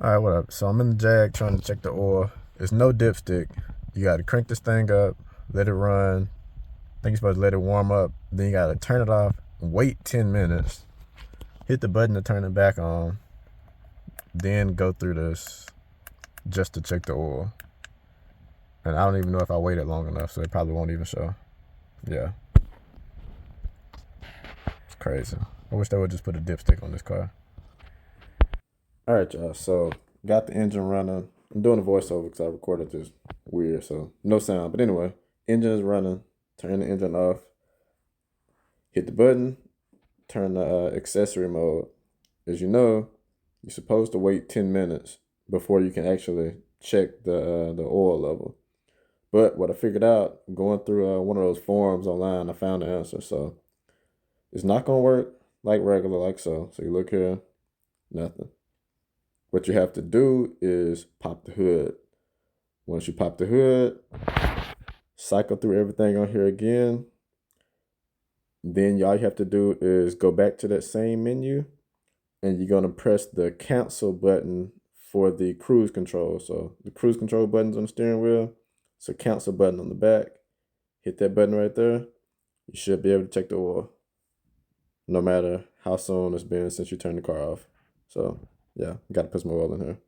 All right, what up? So I'm in the Jag trying to check the oil. There's no dipstick. You got to crank this thing up, let it run. I think you're supposed to let it warm up. Then you got to turn it off, wait 10 minutes, hit the button to turn it back on, then go through this just to check the oil. And I don't even know if I waited long enough, so it probably won't even show. Yeah, it's crazy. I wish they would just put a dipstick on this car. All right, y'all. So got the engine running. I'm doing a voiceover because I recorded this weird, so no sound. But anyway, engine is running. Turn the engine off. Hit the button. Turn the accessory mode. As you know, you're supposed to wait 10 minutes before you can actually check the oil level. But what I figured out going through one of those forums online, I found the answer. So it's not gonna work like regular, like so. So you look here, nothing. What you have to do is pop the hood. Once you pop the hood, cycle through everything on here again. Then all you have to do is go back to that same menu and you're going to press the cancel button for the cruise control. So the cruise control button's on the steering wheel. So cancel button on the back. Hit that button right there. You should be able to check the oil no matter how soon it's been since you turned the car off. So yeah, got to put some oil in here.